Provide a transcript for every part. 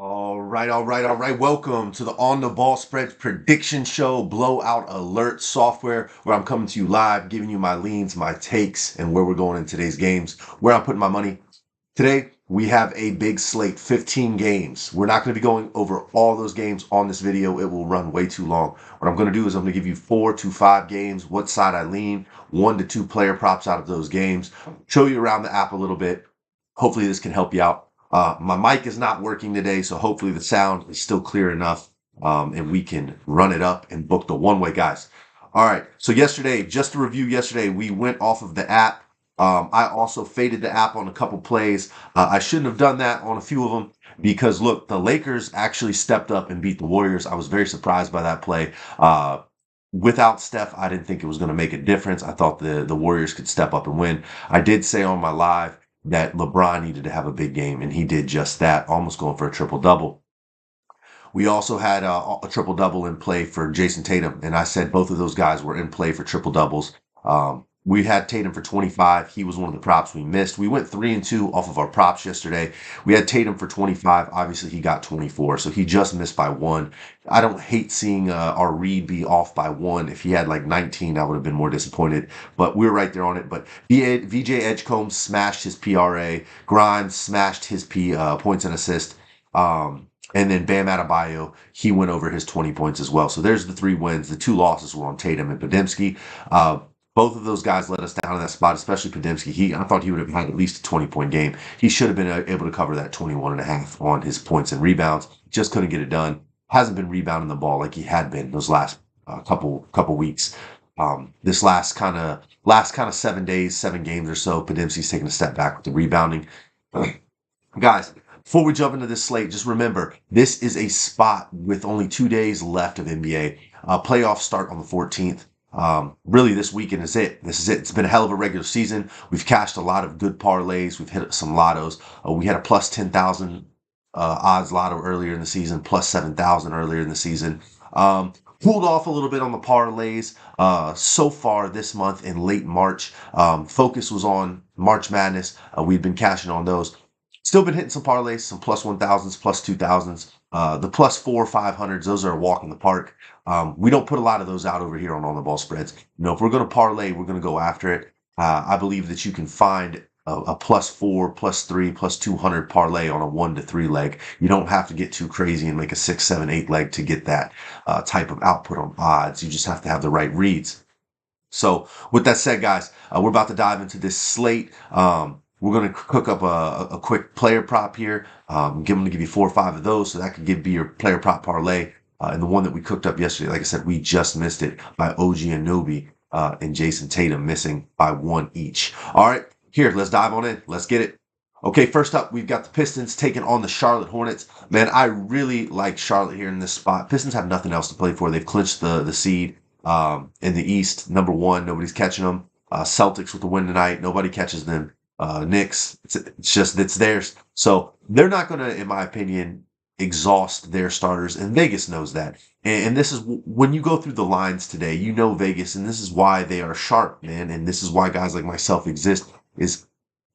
All right. Welcome to the On the Ball Spreads Prediction Show, Blowout Alert software, where I'm coming to you live, giving you my leans, my takes, and where we're going in today's games, where I'm putting my money. Today, we have a big slate, 15 games. We're not going to be going over all those games on this video. It will run way too long. What I'm going to do is I'm going to give you 4 to 5 games, what side I lean, 1 to 2 player props out of those games, show you around the app a little bit. Hopefully this can help you out. My mic is not working today, so hopefully the sound is still clear enough, and we can run it up and book the one-way, guys. All right, so yesterday, just to review yesterday, we went off of the app. I also faded the app on a couple plays. I shouldn't have done that on a few of them because, look, the Lakers actually stepped up and beat the Warriors. I was very surprised by that play. Without Steph, I didn't think it was going to make a difference. I thought the Warriors could step up and win. I did say on my live that LeBron needed to have a big game, and he did just that, almost going for a triple-double. We also had a triple-double in play for Jason Tatum, and I said both of those guys were in play for triple-doubles. We had Tatum for 25. He was one of the props we missed. We went 3-2 off of our props yesterday. We had Tatum for 25. Obviously, he got 24, so he just missed by 1. I don't hate seeing our read be off by 1. If he had like 19, I would have been more disappointed, but we were right there on it. But VJ Edgecombe smashed his PRA. Grimes smashed his points and assists. And then Bam Adebayo, he went over his 20 points as well. So there's the 3 wins. The 2 losses were on Tatum and Podziemski. Both of those guys let us down in that spot, especially Podziemski. I thought he would have had at least a 20-point game. He should have been able to cover that 21.5 on his points and rebounds. Just couldn't get it done. Hasn't been rebounding the ball like he had been those last couple weeks. This last kind of 7 days, 7 games or so, Podziemski's taking a step back with the rebounding. Guys, before we jump into this slate, just remember, this is a spot with only 2 days left of NBA. Playoffs start on the 14th. Really, this weekend is it. This is it. It's been a hell of a regular season. We've cashed a lot of good parlays. We've hit some lottos. We had a plus 10,000 odds lotto earlier in the season, plus 7,000 earlier in the season. Cooled off a little bit on the parlays so far this month in late March. Focus was on March Madness. We've been cashing on those. Still been hitting some parlays, some plus 1,000s, plus 2,000s. The plus 4 500s, those are a walk in the park. We don't put a lot of those out over here on the ball spreads. If we're going to parlay, we're going to go after it. I believe that you can find a plus 4, plus 3, plus 200 parlay on a 1 to 3 leg. You don't have to get too crazy and make a 6, 7, 8 leg to get that type of output on odds. You just have to have the right reads. So with that said, guys, we're about to dive into this slate. We're going to cook up a quick player prop here. I'm going to give you 4 or 5 of those, so that could be your player prop parlay. And the one that we cooked up yesterday, like I said, we just missed it by OG Anunoby and Jason Tatum missing by 1 each. All right, here, let's dive on in. Let's get it. Okay, first up, we've got the Pistons taking on the Charlotte Hornets. Man, I really like Charlotte here in this spot. Pistons have nothing else to play for. They've clinched the seed in the East. Number 1, nobody's catching them. Celtics with the win tonight. Nobody catches them. Knicks, it's theirs. So they're not going to, in my opinion, exhaust their starters, and Vegas knows that. And this is when you go through the lines today, you know Vegas, and this is why they are sharp, man. And this is why guys like myself exist. Is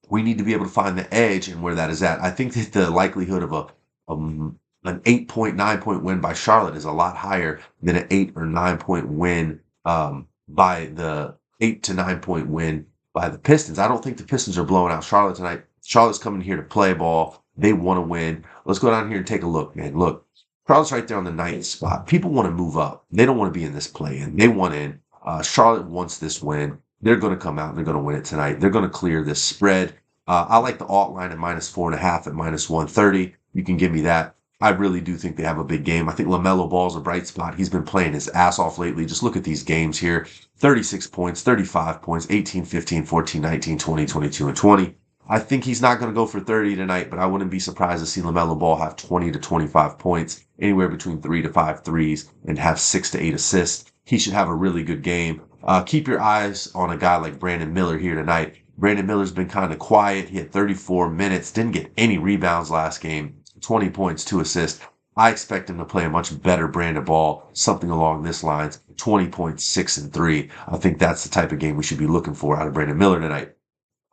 we need to be able to find the edge and where that is at. I think that the likelihood of an 8-point, 9-point win by Charlotte is a lot higher than an 8 or 9-point win by the 8 to 9-point win by the Pistons. I don't think the Pistons are blowing out Charlotte tonight. Charlotte's coming here to play ball. They want to win. Let's go down here and take a look, man. Look, Charlotte's right there on the 9th spot. People want to move up. They don't want to be in this play-in. They want in. Charlotte wants this win. They're going to come out and they're going to win it tonight. They're going to clear this spread. I like the alt line at minus 4.5 at minus 130. You can give me that. I really do think they have a big game. I think LaMelo Ball's a bright spot. He's been playing his ass off lately. Just look at these games here. 36 points, 35 points, 18, 15, 14, 19, 20, 22, and 20. I think he's not going to go for 30 tonight, but I wouldn't be surprised to see LaMelo Ball have 20 to 25 points, anywhere between 3 to 5 threes, and have 6 to 8 assists. He should have a really good game. Keep your eyes on a guy like Brandon Miller here tonight. Brandon Miller's been kind of quiet. He had 34 minutes, didn't get any rebounds last game. 20 points, 2 assists. I expect him to play a much better brand of ball, something along this lines, 20 points, 6 and 3. I think that's the type of game we should be looking for out of Brandon Miller tonight.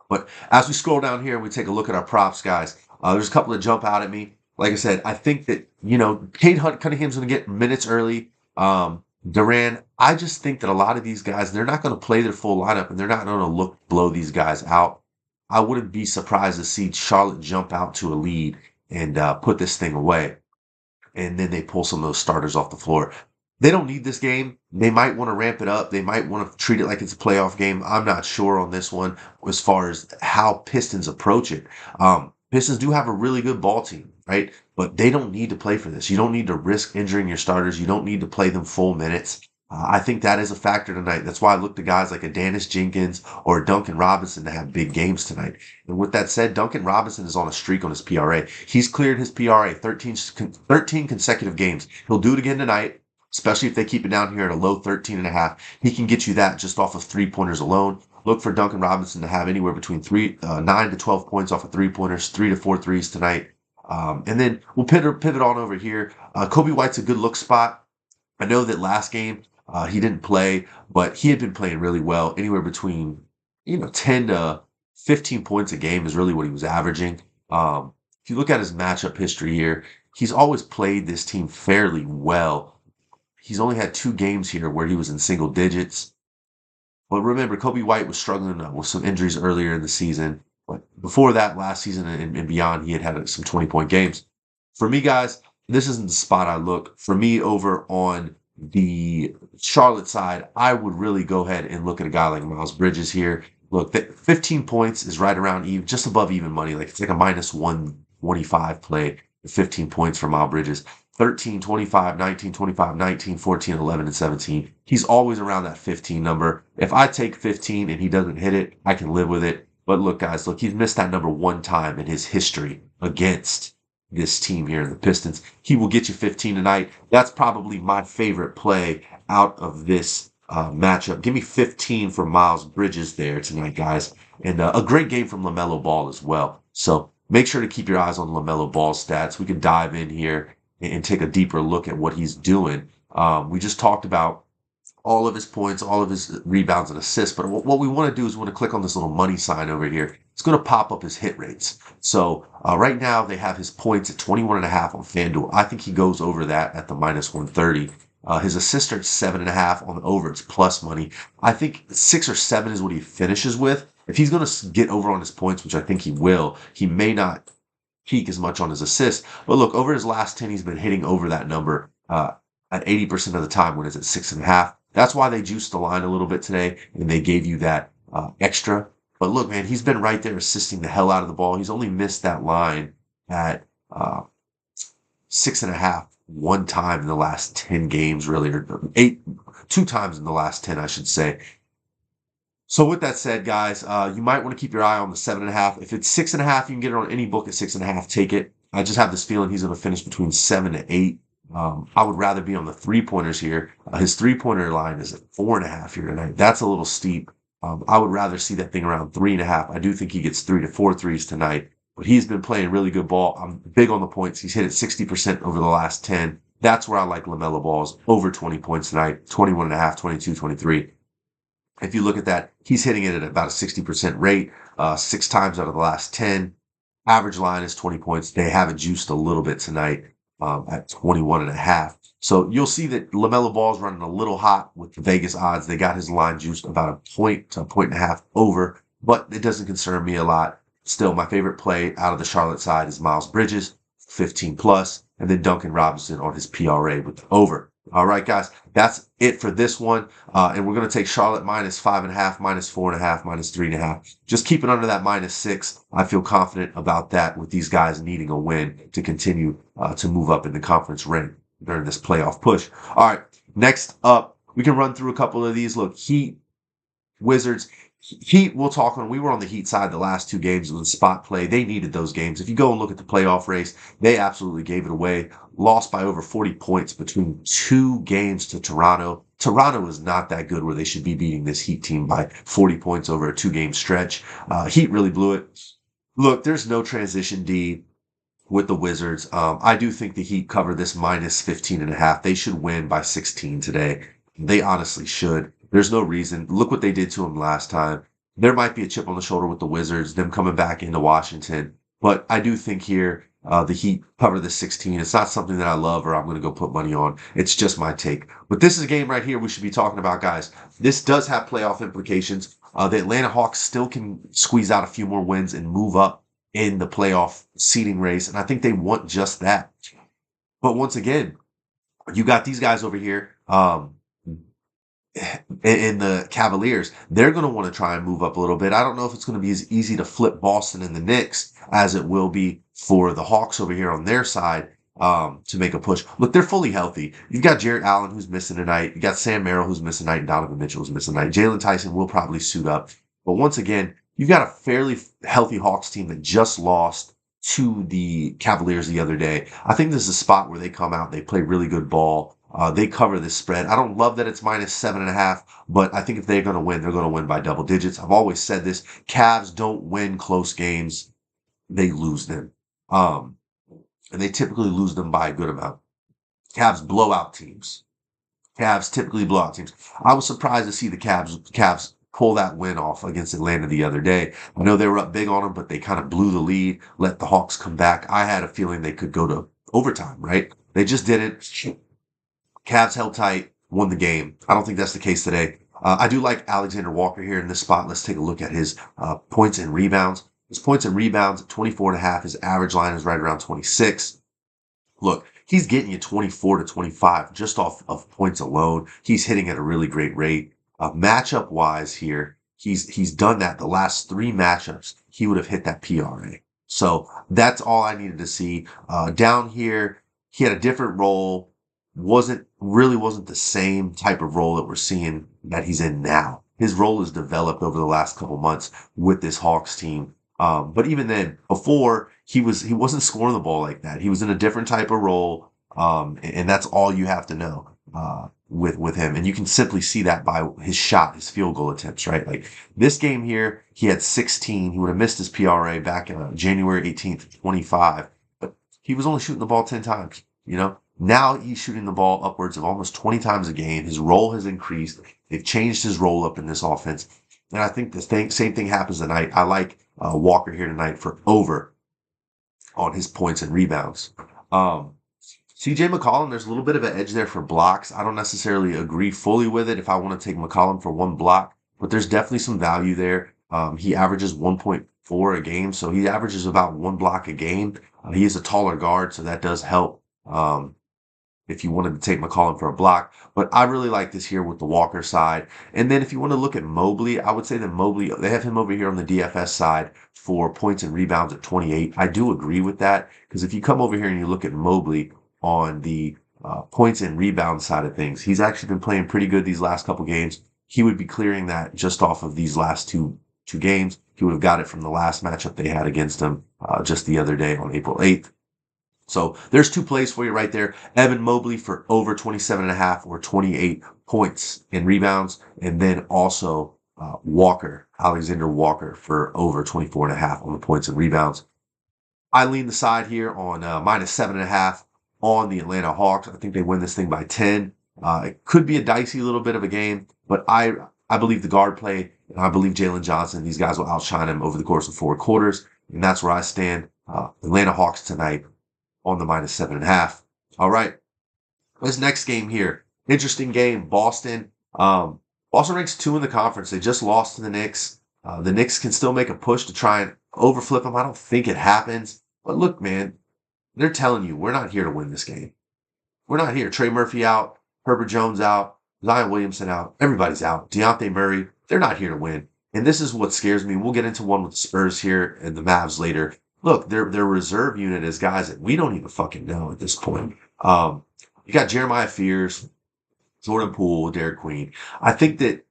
But as we scroll down here and we take a look at our props, guys, there's a couple that jump out at me. like I said, I think that, Cade Cunningham's going to get minutes early. Duran, I just think that a lot of these guys, they're not going to play their full lineup and they're not going to blow these guys out. I wouldn't be surprised to see Charlotte jump out to a lead and put this thing away. And then they pull some of those starters off the floor. They don't need this game. They might want to ramp it up. They might want to treat it like it's a playoff game. I'm not sure on this one as far as how Pistons approach it. Pistons do have a really good ball team, right? But they don't need to play for this. You don't need to risk injuring your starters. You don't need to play them full minutes. I think that is a factor tonight. That's why I look to guys like a Dennis Jenkins or a Duncan Robinson to have big games tonight. And with that said, Duncan Robinson is on a streak on his PRA. He's cleared his PRA 13 consecutive games. He'll do it again tonight, especially if they keep it down here at a low 13.5. He can get you that just off of three-pointers alone. Look for Duncan Robinson to have anywhere between 9 to 12 points off of three-pointers, 3 to 4 threes tonight. And then we'll pivot on over here. Kobe White's a good look spot. I know that last game he didn't play, but he had been playing really well. Anywhere between 10 to 15 points a game is really what he was averaging. If you look at his matchup history here, he's always played this team fairly well. He's only had 2 games here where he was in single digits. But remember, Kobe White was struggling with some injuries earlier in the season. But before that, last season and beyond, he had some 20-point games. For me, guys, this isn't the spot I look. For me, over on the Charlotte side, I would really go ahead and look at a guy like Miles Bridges here. Look, 15 points is right around even, just above even money. Like it's like a minus 125 play, 15 points for Miles Bridges. 13, 25, 19, 25, 19, 14, 11, and 17. He's always around that 15 number. If I take 15 and he doesn't hit it, I can live with it. But look, guys, he's missed that number 1 time in his history against this team here in the Pistons. He will get you 15 tonight. That's probably my favorite play out of this matchup. Give me 15 for Miles Bridges there tonight, guys. And a great game from LaMelo Ball as well. So make sure to keep your eyes on LaMelo Ball's stats. We can dive in here and take a deeper look at what he's doing. We just talked about all of his points, all of his rebounds and assists. But what we want to do is we want to click on this little money sign over here. It's going to pop up his hit rates. So right now they have his points at 21.5 on FanDuel. I think he goes over that at the minus 130. His assists are at 7.5 on the over. It's plus money. I think 6 or 7 is what he finishes with. If he's going to get over on his points, which I think he will, he may not peak as much on his assists. But look, over his last 10, he's been hitting over that number at 80% of the time when it's at 6.5. That's why they juiced the line a little bit today, and they gave you that extra. But look, man, he's been right there assisting the hell out of the ball. He's only missed that line at 6.5 1 time in the last 10 games, really, or 2 times in the last 10, I should say. So with that said, guys, you might want to keep your eye on the 7.5. If it's 6.5, you can get it on any book at 6.5. Take it. I just have this feeling he's going to finish between 7 to 8. I would rather be on the 3-pointers here. His 3-pointer line is at 4.5 here tonight. That's a little steep. I would rather see that thing around 3.5. I do think he gets 3 to 4 threes tonight, but he's been playing really good ball. I'm big on the points. He's hit it 60% over the last 10. That's where I like LaMelo Ball's over 20 points tonight, 21.5, 22, 23. If you look at that, he's hitting it at about a 60% rate, 6 times out of the last 10. Average line is 20 points. They have it juiced a little bit tonight at 21.5. So you'll see that LaMelo Ball's running a little hot with the Vegas odds. They got his line juiced about a point to a point and a half over, but it doesn't concern me a lot. Still, my favorite play out of the Charlotte side is Miles Bridges, 15 plus, and then Duncan Robinson on his PRA with the over. All right, guys, that's it for this one. And we're going to take Charlotte minus 5.5, minus 4.5, minus 3.5. Just keep it under that minus 6. I feel confident about that with these guys needing a win to continue to move up in the conference ring during this playoff push. All right, next up, we can run through a couple of these. Look, Heat, Wizards. Heat, we'll talk on. We were on the Heat side the last 2 games. It was a spot play. They needed those games. If you go and look at the playoff race, they absolutely gave it away. Lost by over 40 points between 2 games to Toronto. Toronto is not that good where they should be beating this Heat team by 40 points over a 2-game stretch. Heat really blew it. Look, there's no transition D with the Wizards. I do think the Heat cover this minus 15.5. They should win by 16 today. They honestly should. There's no reason. Look what they did to him last time. There might be a chip on the shoulder with the Wizards, them coming back into Washington. But I do think here the Heat cover the 16. It's not something that I love or I'm going to go put money on. It's just my take. But this is a game right here we should be talking about, guys. This does have playoff implications. The Atlanta Hawks still can squeeze out a few more wins and move up in the playoff seeding race. And I think they want just that. But once again, you got these guys over here. In the Cavaliers, they're going to want to try and move up a little bit. I don't know if it's going to be as easy to flip Boston and the Knicks as it will be for the Hawks over here on their side to make a push. Look, they're fully healthy. You've got Jarrett Allen, who's missing tonight. You got Sam Merrill, who's missing tonight, and Donovan Mitchell, who's missing tonight. Jalen Tyson will probably suit up. But once again, you've got a fairly healthy Hawks team that just lost to the Cavaliers the other day. I think this is a spot where they come out, they play really good ball. They cover this spread. I don't love that it's -7.5, but I think if they're going to win, they're going to win by double digits. I've always said this. Cavs don't win close games. They lose them. And they typically lose them by a good amount. Cavs blow out teams. Cavs typically blow out teams. I was surprised to see the Cavs pull that win off against Atlanta the other day. I know they were up big on them, but they kind of blew the lead, let the Hawks come back. I had a feeling they could go to overtime, right? They just didn't. Cavs held tight, won the game. I don't think that's the case today. I do like Alexander Walker here in this spot. Let's take a look at his points and rebounds. His points and rebounds at 24.5. His average line is right around 26. Look, he's getting you 24 to 25 just off of points alone. He's hitting at a really great rate. Matchup wise here, he's done that the last 3 matchups. He would have hit that PRA. So that's all I needed to see. Down here, he had a different role. Wasn't the same type of role that we're seeing that he's in now. His role has developed over the last couple months with this Hawks team. But even then, before he wasn't scoring the ball like that. He was in a different type of role, and that's all you have to know with him. And you can simply see that by his shot, his field goal attempts, right? Like this game here, he had 16. He would have missed his PRA back in January 18th, 25, but he was only shooting the ball 10 times. You know. Now he's shooting the ball upwards of almost 20 times a game. His role has increased. They've changed his role up in this offense. And I think the same thing happens tonight. I like Walker here tonight for over on his points and rebounds. CJ McCollum, there's a little bit of an edge there for blocks. I don't necessarily agree fully with it if I want to take McCollum for 1 block, but there's definitely some value there. He averages 1.4 a game, so he averages about 1 block a game. He is a taller guard, so that does help. If you wanted to take McCollum for a block. But I really like this here with the Walker side. And then if you want to look at Mobley, I would say that Mobley, they have him over here on the DFS side for points and rebounds at 28. I do agree with that because if you come over here and you look at Mobley on the points and rebound side of things, he's actually been playing pretty good these last couple games. He would be clearing that just off of these last two games. He would have got it from the last matchup they had against him just the other day on April 8th. So there's 2 plays for you right there. Evan Mobley for over 27.5 or 28 points and rebounds. And then also Alexander Walker for over 24.5 on the points and rebounds. I lean the side here on -7.5 on the Atlanta Hawks. I think they win this thing by 10. It could be a dicey little bit of a game, but I believe the guard play, and I believe Jalen Johnson, these guys will outshine him over the course of 4 quarters. And that's where I stand. Atlanta Hawks tonight on the -7.5. All right. This next game here. Interesting game. Boston. Boston ranks 2 in the conference. They just lost to the Knicks. The Knicks can still make a push to try and overflip them. I don't think it happens. But look, man, they're telling you, we're not here to win this game. We're not here. Trey Murphy out. Herbert Jones out. Zion Williamson out. Everybody's out. Dejounte Murray. They're not here to win. And this is what scares me. We'll get into one with the Spurs here and the Mavs later. Look, their reserve unit is guys that we don't even fucking know at this point. You got Jeremiah Fears, Jordan Poole, Derek Queen. I think that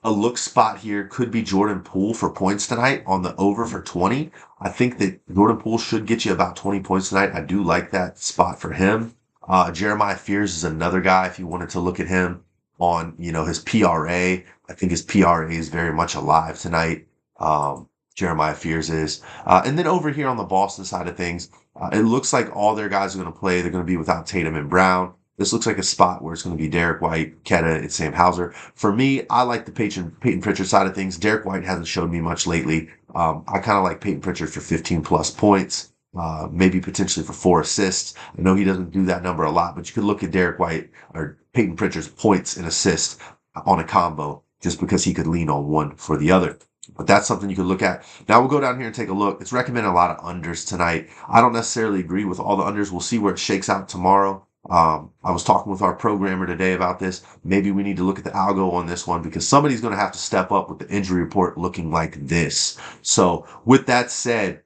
a look spot here could be Jordan Poole for points tonight on the over for 20. I think that Jordan Poole should get you about 20 points tonight. I do like that spot for him. Jeremiah Fears is another guy if you wanted to look at him on, his PRA. I think his PRA is very much alive tonight. Jeremiah Fears is. And then over here on the Boston side of things, it looks like all their guys are going to play. They're going to be without Tatum and Brown. This looks like a spot where it's going to be Derek White, Ketta, and Sam Hauser. For me, I like the Peyton Pritchard side of things. Derek White hasn't showed me much lately. I kind of like Peyton Pritchard for 15 plus points. maybe potentially for 4 assists. I know he doesn't do that number a lot, but you could look at Derek White or Peyton Pritchard's points and assists on a combo just because he could lean on one for the other. But that's something you could look at. Now we'll go down here and take a look. It's recommended a lot of unders tonight. I don't necessarily agree with all the unders. We'll see where it shakes out tomorrow. I was talking with our programmer today about this. Maybe we need to look at the algo on this one because somebody's going to have to step up with the injury report looking like this. So with that said,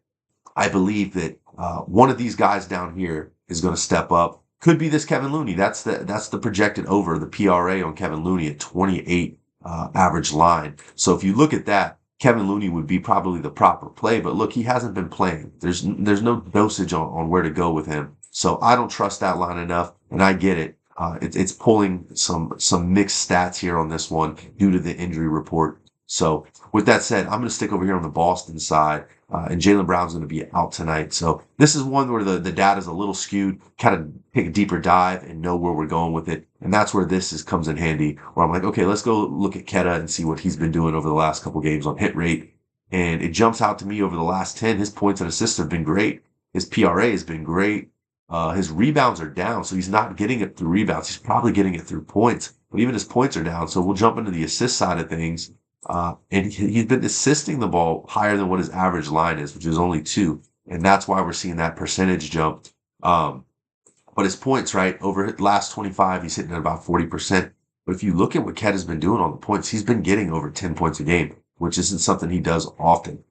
I believe that one of these guys down here is going to step up. Could be this Kevin Looney. That's the projected over the PRA on Kevin Looney at 28 average line. So if you look at that, Kevin Looney would be probably the proper play. But look, he hasn't been playing. There's no dosage on where to go with him. So I don't trust that line enough, and I get it. It's pulling some mixed stats here on this one due to the injury report. So with that said, I'm going to stick over here on the Boston side. And Jaylen Brown's going to be out tonight. So this is one where the data is a little skewed, kind of take a deeper dive and know where we're going with it. And that's where this comes in handy, where I'm like, okay, let's go look at Keta and see what he's been doing over the last couple games on hit rate. And it jumps out to me over the last 10, his points and assists have been great. His PRA has been great. His rebounds are down, so he's not getting it through rebounds. He's probably getting it through points, but even his points are down. So we'll jump into the assist side of things. And he's been assisting the ball higher than what his average line is, which is only 2. And that's why we're seeing that percentage jump. But his points, right, over the last 25, he's hitting at about 40%. But if you look at what Keta's been doing on the points, he's been getting over 10 points a game, which isn't something he does often.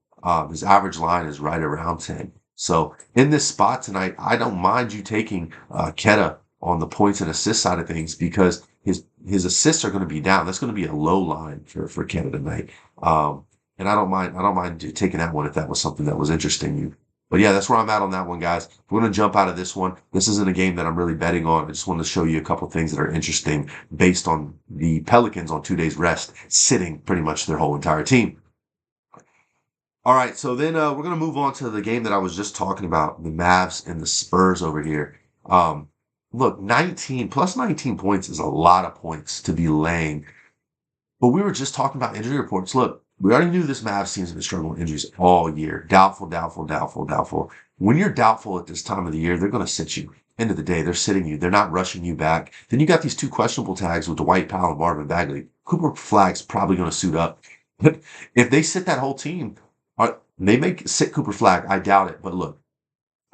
His average line is right around 10. So in this spot tonight, I don't mind you taking Keta on the points and assist side of things because his assists are going to be down. That's going to be a low line for Keta tonight. And I don't mind taking that one if that was something that was interesting you. But yeah, that's where I'm at on that one, guys. We're going to jump out of this one. This isn't a game that I'm really betting on. I just wanted to show you a couple things that are interesting based on the Pelicans on 2 days rest, sitting pretty much their whole entire team. All right, so then we're going to move on to the game that I was just talking about, the Mavs and the Spurs over here. Look, plus 19 points is a lot of points to be laying. But we were just talking about injury reports. Look, we already knew this Mavs team's been struggling with injuries all year. Doubtful, doubtful, doubtful, doubtful. When you're doubtful at this time of the year, they're going to sit you. End of the day, they're sitting you. They're not rushing you back. Then you got these 2 questionable tags with Dwight Powell and Marvin Bagley. Cooper Flagg's probably going to suit up. But if they sit that whole team, they may sit Cooper Flagg. I doubt it. But look,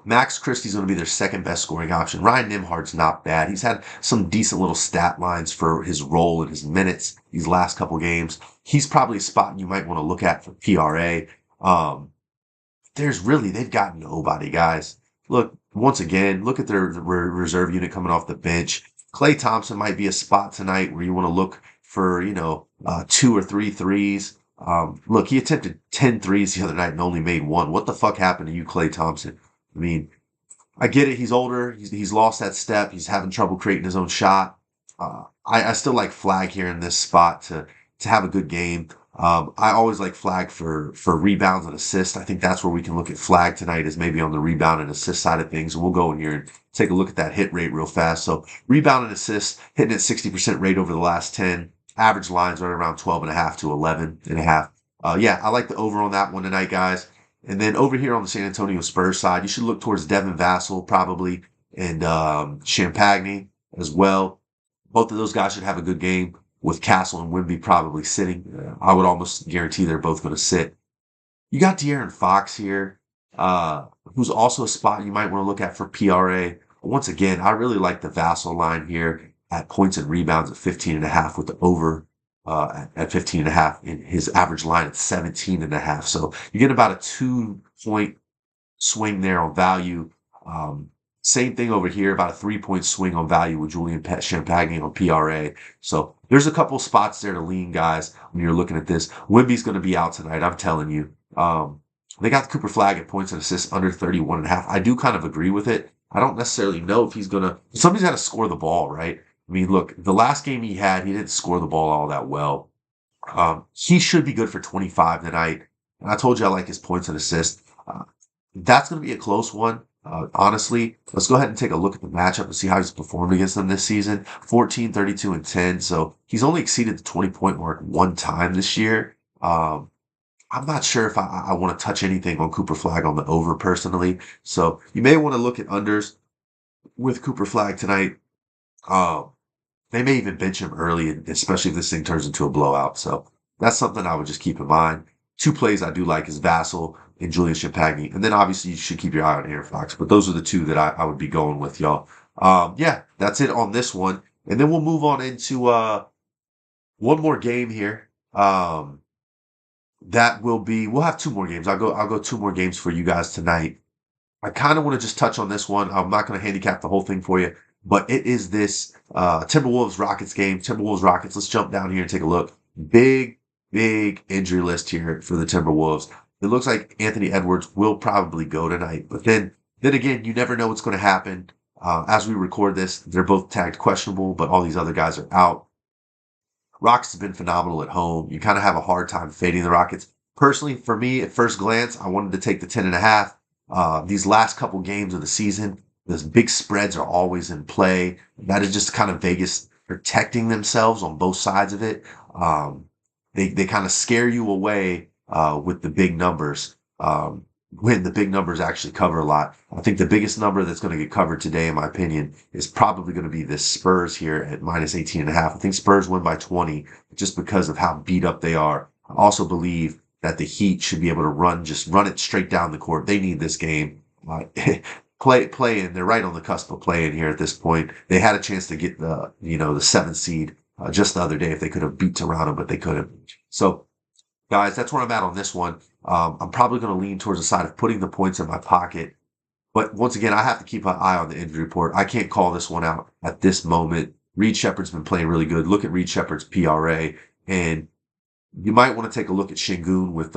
Max Christie's going to be their second best scoring option. Ryan Nembhard's not bad. He's had some decent little stat lines for his role and his minutes these last couple games. He's probably a spot you might want to look at for PRA. They've got nobody, guys. Look, once again, look at their reserve unit coming off the bench. Klay Thompson might be a spot tonight where you want to look for, 2 or 3 threes. Look, he attempted 10 threes the other night and only made 1. What the fuck happened to you, Klay Thompson? I mean, I get it. He's older. He's lost that step. He's having trouble creating his own shot. I still like Flagg here in this spot to have a good game. I always like Flagg for rebounds and assists. I think that's where we can look at Flagg tonight is maybe on the rebound and assist side of things. And we'll go in here and take a look at that hit rate real fast. So rebound and assists hitting at 60% rate over the last 10. Average lines right around 12.5 to 11.5. Yeah, I like the over on that one tonight, guys. And then over here on the San Antonio Spurs side, you should look towards Devin Vassell probably and Champagny as well. Both of those guys should have a good game with Castle and Wemby probably sitting. I would almost guarantee they're both going to sit. You got De'Aaron Fox here, who's also a spot you might want to look at for PRA. Once again, I really like the Vassell line here at points and rebounds at 15.5 with the over at 15.5 in his average line at 17.5. So you get about a 2-point swing there on value. Same thing over here, about a 3-point swing on value with Julian Champagny on PRA. So there's a couple spots there to lean, guys, when you're looking at this. Wemby's going to be out tonight, I'm telling you. They got Cooper Flagg at points and assists under 31.5. I do kind of agree with it. I don't necessarily know if he's going to... Somebody's got to score the ball, right? I mean, look, the last game he had, he didn't score the ball all that well. He should be good for 25 tonight. And I told you I like his points and assists. That's going to be a close one. Honestly, let's go ahead and take a look at the matchup and see how he's performed against them this season. 14, 32, and 10. So he's only exceeded the 20-point mark 1 time this year. I'm not sure if I want to touch anything on Cooper Flag on the over personally. So you may want to look at unders with Cooper Flag tonight. Um, they may even bench him early, especially if this thing turns into a blowout. So that's something I would just keep in mind. Two plays I do like is Vassell and Julian Champagny. And then obviously you should keep your eye on Aaron Fox. But those are the two that I would be going with, y'all. Yeah, that's it on this one. And then we'll move on into one more game here. That will be we'll have two more games. I'll go two more games for you guys tonight. I kind of want to just touch on this one. I'm not going to handicap the whole thing for you, but it is this Timberwolves Rockets game. Timberwolves Rockets. Let's jump down here and take a look. Big, big injury list here for the Timberwolves. It looks like Anthony Edwards will probably go tonight, but then again, you never know what's going to happen. As we record this, they're both tagged questionable, but all these other guys are out. Rockets have been phenomenal at home. You kind of have a hard time fading the Rockets. Personally, for me, at first glance, I wanted to take the 10.5. These last couple games of the season, those big spreads are always in play. That is just kind of Vegas protecting themselves on both sides of it. They kind of scare you away with the big numbers. When the big numbers actually cover a lot. I think the biggest number that's going to get covered today, in my opinion, is probably going to be this Spurs here at minus 18.5. I think Spurs win by 20 just because of how beat up they are. I also believe that the Heat should be able to just run it straight down the court. They need this game. Play in. They're right on the cusp of playing here at this point. They had a chance to get the seventh seed just the other day if they could have beat Toronto, but they couldn't. So, guys, that's where I'm at on this one. I'm probably going to lean towards the side of putting the points in my pocket. But once again, I have to keep an eye on the injury report. I can't call this one out at this moment. Reed Shepard's been playing really good. Look at Reed Shepard's PRA. And you might want to take a look at Şengün with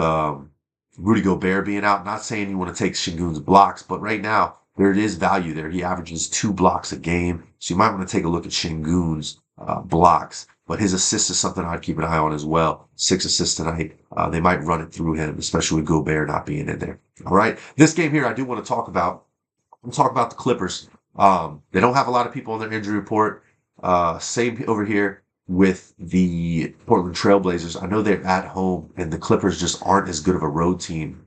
Rudy Gobert being out. Not saying you want to take Şengün's blocks, but right now, there is value there. He averages 2 blocks a game. So you might want to take a look at Şengün's blocks. But his assists is something I'd keep an eye on as well. 6 assists tonight. They might run it through him, especially with Gobert not being in there. All right. This game here, I do want to talk about. I'm talking about the Clippers. They don't have a lot of people on their injury report. Same over here with the Portland Trailblazers. I know they're at home, and the Clippers just aren't as good of a road team.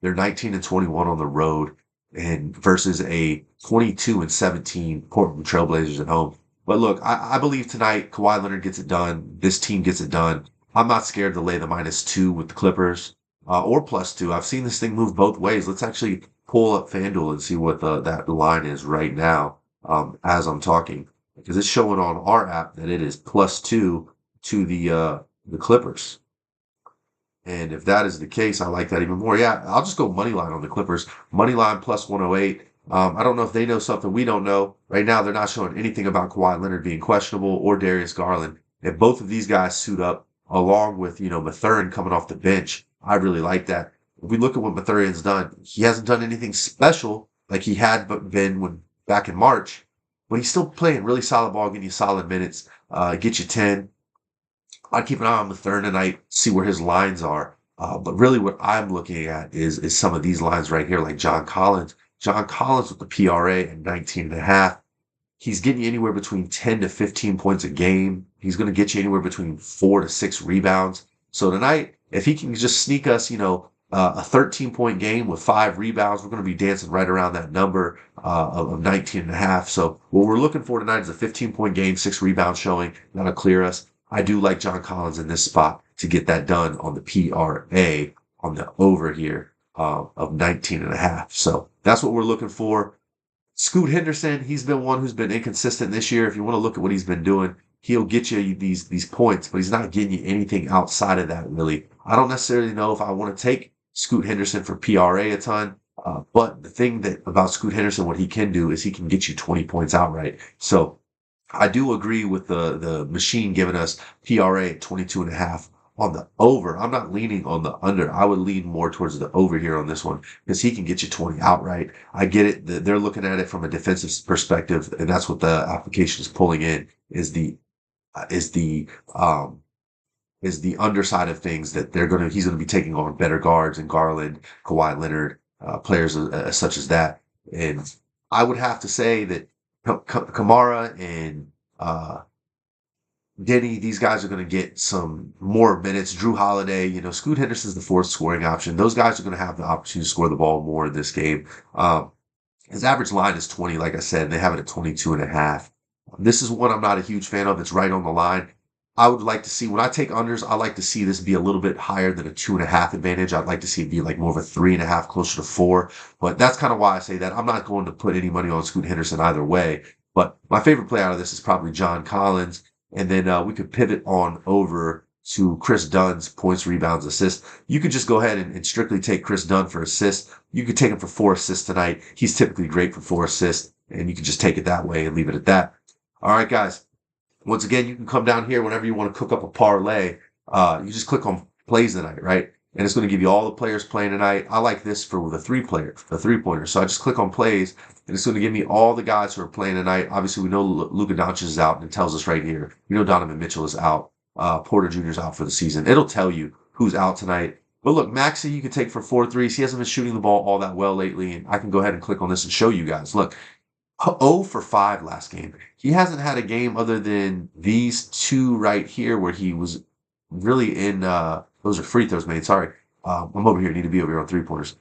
They're 19-21 on the road, and versus a 22-17 Portland Trailblazers at home. But look, I believe tonight Kawhi Leonard gets it done. This team gets it done. I'm not scared to lay the -2 with the Clippers or +2. I've seen this thing move both ways. Let's actually pull up FanDuel and see what that line is right now as I'm talking, because it's showing on our app that it is +2 to the Clippers. And if that is the case, I like that even more. Yeah, I'll just go money line on the Clippers. Money line +108. I don't know if they know something we don't know. Right now, they're not showing anything about Kawhi Leonard being questionable or Darius Garland. If both of these guys suit up, along with, Mathurin coming off the bench, I really like that. If we look at what Mathurin's done, he hasn't done anything special like he had been back in March, but he's still playing really solid ball, getting you solid minutes, get you 10. I'd keep an eye on Mathurin tonight, see where his lines are. But really what I'm looking at is some of these lines right here, like John Collins. John Collins with the PRA at 19.5. He's getting you anywhere between 10 to 15 points a game. He's going to get you anywhere between 4 to 6 rebounds. So tonight, if he can just sneak us, a 13-point game with 5 rebounds, we're going to be dancing right around that number of 19.5. So what we're looking for tonight is a 15-point game, 6 rebounds showing. That'll clear us. I do like John Collins in this spot to get that done on the PRA on the over here of 19.5. So that's what we're looking for. Scoot Henderson, he's been one who's been inconsistent this year. If you want to look at what he's been doing, he'll get you these points, but he's not getting you anything outside of that, really. I don't necessarily know if I want to take Scoot Henderson for PRA a ton, but the thing about Scoot Henderson, what he can do is he can get you 20 points outright. So I do agree with the machine giving us PRA at 22.5 on the over. I'm not leaning on the under. I would lean more towards the over here on this one because he can get you 20 outright. I get it. They're looking at it from a defensive perspective, and that's what the application is pulling in is the underside of things that he's going to be taking on better guards and Garland, Kawhi Leonard, players such as that. And I would have to say that Kamara and Denny, these guys are going to get some more minutes. Drew Holiday, Scoot Henderson's the fourth scoring option. Those guys are going to have the opportunity to score the ball more in this game. His average line is 20, like I said. They have it at 22.5. This is one I'm not a huge fan of. It's right on the line. I would like to see, when I take unders, I like to see this be a little bit higher than a 2.5 advantage. I'd like to see it be like more of a 3.5, closer to 4. But that's kind of why I say that. I'm not going to put any money on Scoot Henderson either way. But my favorite play out of this is probably John Collins. And then we could pivot on over to Chris Dunn's points, rebounds, assists. You could just go ahead and strictly take Chris Dunn for assists. You could take him for 4 assists tonight. He's typically great for 4 assists, and you can just take it that way and leave it at that. All right, guys. Once again, you can come down here whenever you want to cook up a parlay. You just click on plays tonight, right? And it's going to give you all the players playing tonight. I like this for the three-pointer. So I just click on plays, and it's going to give me all the guys who are playing tonight. Obviously, we know Luka Doncic is out, and it tells us right here. We know Donovan Mitchell is out. Porter Jr. is out for the season. It'll tell you who's out tonight. But look, Maxey, you can take for 4 threes. He hasn't been shooting the ball all that well lately, and I can go ahead and click on this and show you guys. Look, 0 for 5 last game. He hasn't had a game other than these two right here where he was really in, those are free throws made. Sorry. I'm over here. Need to be over here on 3-pointers.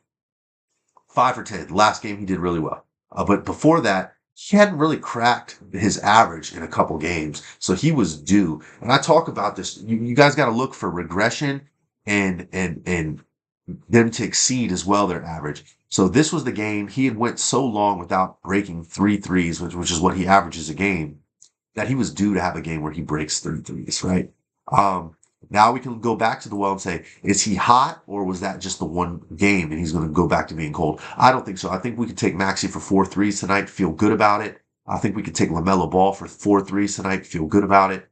5 for 10. Last game, he did really well. But before that, he hadn't really cracked his average in a couple games. So he was due. And I talk about this. You guys got to look for regression and them to exceed as well their average. So this was the game. He had went so long without breaking 3 threes, which is what he averages a game, that he was due to have a game where he breaks 3 threes, right? Now we can go back to the well and say, is he hot, or was that just the one game and he's going to go back to being cold? I don't think so. I think we could take Maxey for 4 threes tonight, feel good about it. I think we could take LaMelo Ball for 4 threes tonight, feel good about it.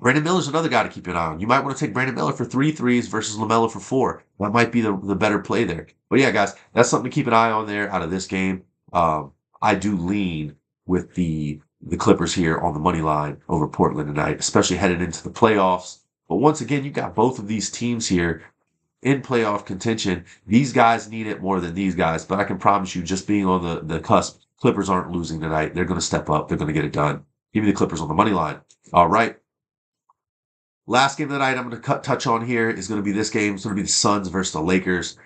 Brandon Miller's another guy to keep an eye on. You might want to take Brandon Miller for 3 threes versus LaMelo for 4. That might be the better play there. But yeah, guys, that's something to keep an eye on there out of this game. I do lean with the Clippers here on the money line over Portland tonight, especially headed into the playoffs. But once again, you got both of these teams here in playoff contention. These guys need it more than these guys, but I can promise you, just being on the cusp, Clippers aren't losing tonight. They're going to step up. They're going to get it done. Give me the Clippers on the money line. All right. Last game of the night I'm going to touch on here is going to be this game. It's going to be the Suns versus the Lakers.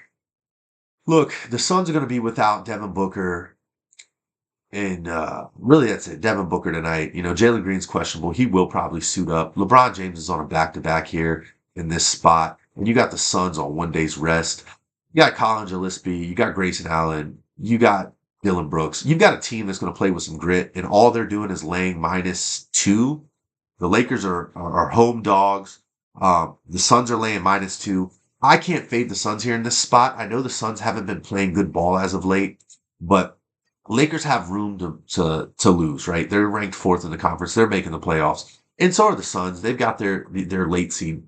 Look, the Suns are going to be without Devin Booker. And really, that's it. Devin Booker tonight. Jalen Green's questionable. He will probably suit up. LeBron James is on a back-to-back here in this spot. And you got the Suns on 1 day's rest. You got Colin Gillespie. You got Grayson Allen. You got Dylan Brooks. You've got a team that's going to play with some grit. And all they're doing is laying -2. The Lakers are home dogs. The Suns are laying -2. I can't fade the Suns here in this spot. I know the Suns haven't been playing good ball as of late, but Lakers have room to lose, right? They're ranked 4th in the conference. They're making the playoffs. And so are the Suns. They've got their late seed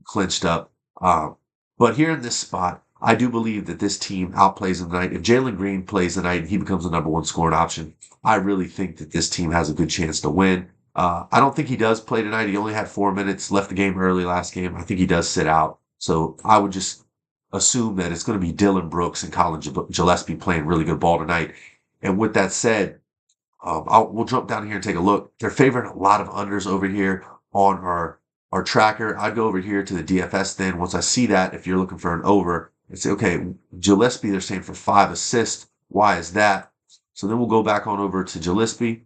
clinched up. But here in this spot, I do believe that this team outplays them tonight. If Jalen Green plays tonight and he becomes the number 1 scoring option, I really think that this team has a good chance to win. I don't think he does play tonight. He only had 4 minutes, left the game early last game. I think he does sit out. So I would just assume that it's going to be Dylan Brooks and Colin Gillespie playing really good ball tonight. And with that said, we'll jump down here and take a look. They're favoring a lot of unders over here on our tracker. I'd go over here to the DFS then. Once I see that, if you're looking for an over, and say, okay, Gillespie, they're saying for 5 assists. Why is that? So then we'll go back on over to Gillespie.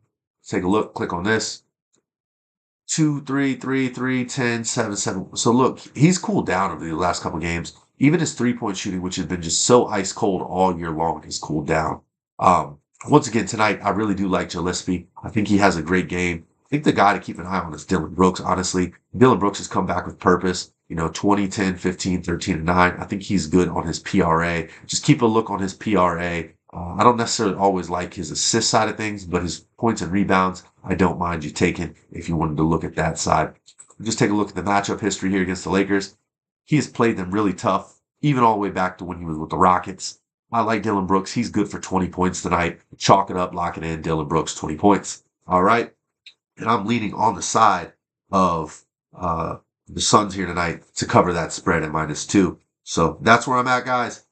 Take a look. Click on this. 2, 3, 3, 3, 10, 7, 7. So look, he's cooled down over the last couple games. Even his 3-point shooting, which has been just so ice cold all year long, has cooled down. Once again, tonight, I really do like Gillespie. I think he has a great game. I think the guy to keep an eye on is Dylan Brooks, honestly. Dylan Brooks has come back with purpose. 20, 10, 15, 13, and 9. I think he's good on his PRA. Just keep a look on his PRA. I don't necessarily always like his assist side of things, but his points and rebounds, I don't mind you taking if you wanted to look at that side. Just take a look at the matchup history here against the Lakers. He has played them really tough, even all the way back to when he was with the Rockets. I like Dylan Brooks. He's good for 20 points tonight. Chalk it up, lock it in. Dylan Brooks, 20 points. All right. And I'm leaning on the side of the Suns here tonight to cover that spread at -2. So that's where I'm at, guys.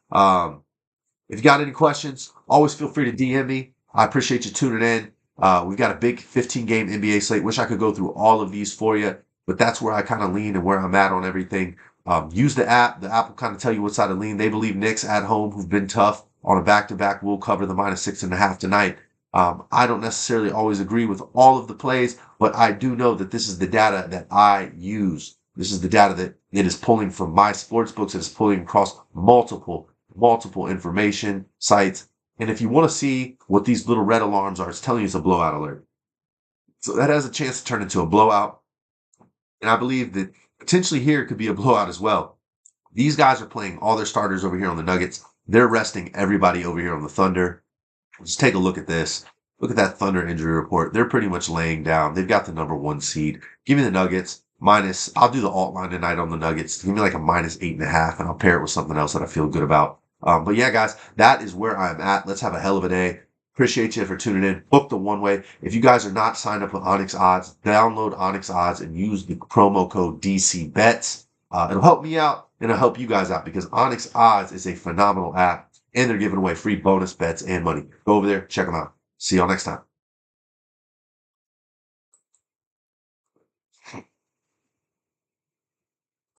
If you got any questions, always feel free to DM me. I appreciate you tuning in. We've got a big 15-game NBA slate. Wish I could go through all of these for you, but that's where I kind of lean and where I'm at on everything. Use the app. The app will kind of tell you what side to lean. They believe Knicks at home, who've been tough on a back-to-back, will cover the -6.5 tonight. I don't necessarily always agree with all of the plays, but I do know that this is the data that I use. This is the data that it is pulling from my sports books. It is pulling across multiple information sites. And if you want to see what these little red alarms are, it's telling you it's a blowout alert. So that has a chance to turn into a blowout. And I believe that potentially here could be a blowout as well. These guys are playing all their starters over here on the Nuggets. They're resting everybody over here on the Thunder. Just take a look at this. Look at that Thunder injury report. They're pretty much laying down. They've got the #1 seed. Give me the Nuggets minus. I'll do the alt line tonight on the Nuggets. Give me like a -8.5, and I'll pair it with something else that I feel good about. But yeah, guys, that is where I'm at. Let's have a hell of a day. Appreciate you for tuning in. Book the one way. If you guys are not signed up with Onyx Odds, download Onyx Odds and use the promo code DCBets. It'll help me out and it'll help you guys out because Onyx Odds is a phenomenal app and they're giving away free bonus bets and money. Go over there, check them out. See y'all next time.